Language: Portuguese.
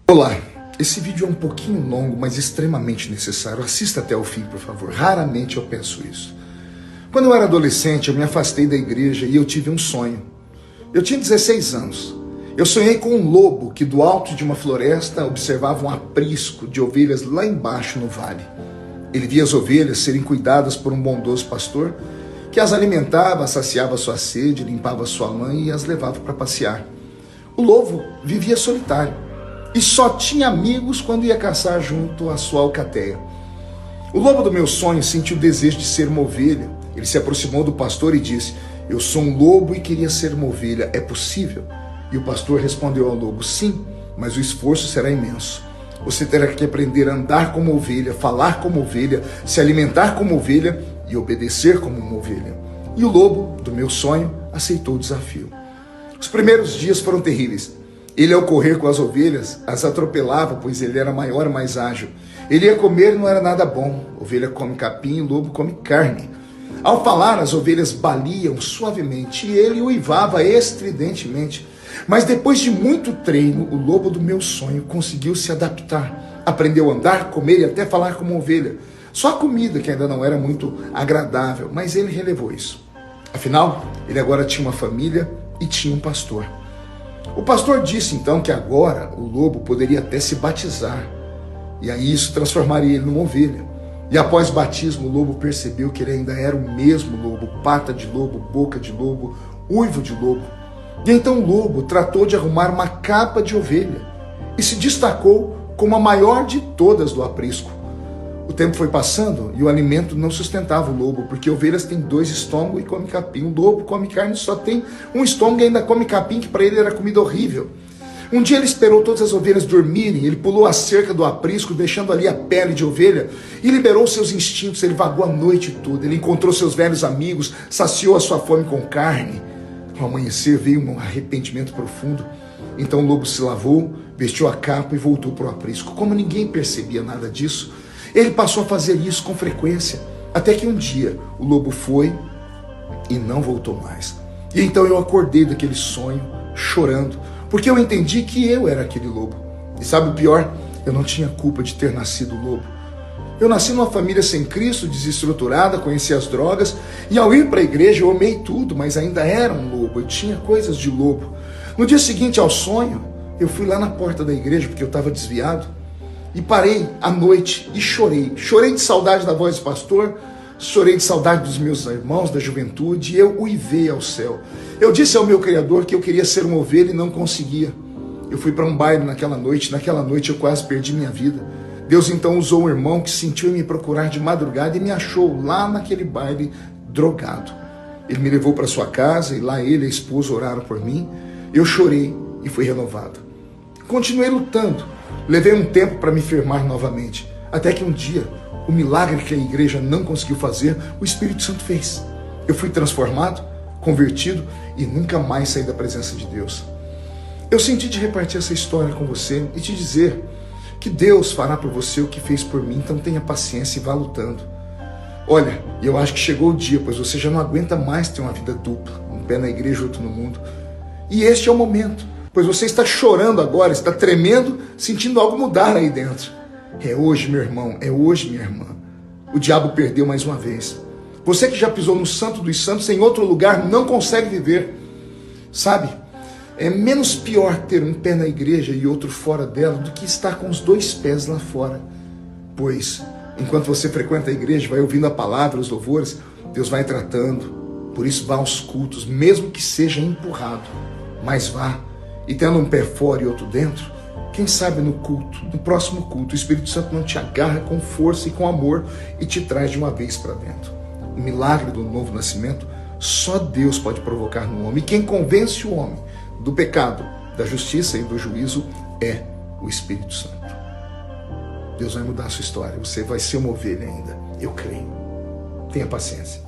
Olá, esse vídeo é um pouquinho longo, mas extremamente necessário. Assista até o fim, por favor. Raramente eu peço isso. Quando eu era adolescente, eu me afastei da igreja e eu tive um sonho. Eu tinha 16 anos. Eu sonhei com um lobo que do alto de uma floresta observava um aprisco de ovelhas lá embaixo no vale. Ele via as ovelhas serem cuidadas por um bondoso pastor que as alimentava, saciava sua sede, limpava sua lã e as levava para passear. O lobo vivia solitário e só tinha amigos quando ia caçar junto à sua alcateia. O lobo do meu sonho sentiu o desejo de ser uma ovelha. Ele se aproximou do pastor e disse: "Eu sou um lobo e queria ser uma ovelha, é possível?" E o pastor respondeu ao lobo: "Sim, mas o esforço será imenso. Você terá que aprender a andar como ovelha, falar como ovelha, se alimentar como ovelha e obedecer como uma ovelha." E o lobo do meu sonho aceitou o desafio. Os primeiros dias foram terríveis. Ele, ao correr com as ovelhas, as atropelava, pois ele era maior e mais ágil. Ele ia comer e não era nada bom. Ovelha come capim e lobo come carne. Ao falar, as ovelhas baliam suavemente e ele uivava estridentemente. Mas depois de muito treino, o lobo do meu sonho conseguiu se adaptar. Aprendeu a andar, comer e até falar como ovelha. Só a comida que ainda não era muito agradável, mas ele relevou isso. Afinal, ele agora tinha uma família e tinha um pastor. O pastor disse então que agora o lobo poderia até se batizar. E aí isso transformaria ele numa ovelha. E após batismo, o lobo percebeu que ele ainda era o mesmo lobo, pata de lobo, boca de lobo, uivo de lobo. E então o lobo tratou de arrumar uma capa de ovelha e se destacou como a maior de todas do aprisco. O tempo foi passando e o alimento não sustentava o lobo, porque ovelhas têm 2 estômagos e come capim. O lobo come carne e só tem um estômago e ainda come capim, que para ele era comida horrível. Um dia ele esperou todas as ovelhas dormirem, ele pulou a cerca do aprisco, deixando ali a pele de ovelha, e liberou seus instintos. Ele vagou a noite toda, ele encontrou seus velhos amigos, saciou a sua fome com carne. Ao amanhecer veio um arrependimento profundo. Então o lobo se lavou, vestiu a capa e voltou para o aprisco. Como ninguém percebia nada disso, ele passou a fazer isso com frequência, até que um dia o lobo foi e não voltou mais. E então eu acordei daquele sonho, chorando, porque eu entendi que eu era aquele lobo. E sabe o pior? Eu não tinha culpa de ter nascido lobo. Eu nasci numa família sem Cristo, desestruturada, conheci as drogas, e ao ir para a igreja eu amei tudo, mas ainda era um lobo, eu tinha coisas de lobo. No dia seguinte ao sonho, eu fui lá na porta da igreja, porque eu estava desviado, e parei à noite e chorei. Chorei de saudade da voz do pastor, chorei de saudade dos meus irmãos, da juventude, e eu uivei ao céu. Eu disse ao meu Criador que eu queria ser uma ovelha e não conseguia. Eu fui para um baile naquela noite eu quase perdi minha vida. Deus então usou um irmão que sentiu em me procurar de madrugada e me achou lá naquele baile drogado. Ele me levou para sua casa e lá ele e a esposa oraram por mim. Eu chorei e fui renovado. Continuei lutando. Levei um tempo para me firmar novamente, até que um dia, o milagre que a igreja não conseguiu fazer, o Espírito Santo fez. Eu fui transformado, convertido e nunca mais saí da presença de Deus. Eu senti de repartir essa história com você e te dizer que Deus fará por você o que fez por mim, então tenha paciência e vá lutando. Olha, eu acho que chegou o dia, pois você já não aguenta mais ter uma vida dupla, um pé na igreja e outro no mundo. E este é o momento, pois você está chorando agora, está tremendo, sentindo algo mudar aí dentro. É hoje, meu irmão, é hoje, minha irmã. O diabo perdeu mais uma vez. Você que já pisou no santo dos santos, em outro lugar, não consegue viver. Sabe, é menos pior ter um pé na igreja e outro fora dela do que estar com os 2 pés lá fora. Pois, enquanto você frequenta a igreja, vai ouvindo a palavra, os louvores, Deus vai tratando. Por isso, vá aos cultos, mesmo que seja empurrado. Mas vá. E tendo um pé fora e outro dentro, quem sabe no culto, no próximo culto, o Espírito Santo não te agarra com força e com amor e te traz de uma vez para dentro. O milagre do novo nascimento, só Deus pode provocar no homem. E quem convence o homem do pecado, da justiça e do juízo é o Espírito Santo. Deus vai mudar a sua história. Você vai ser uma ovelha ainda. Eu creio. Tenha paciência.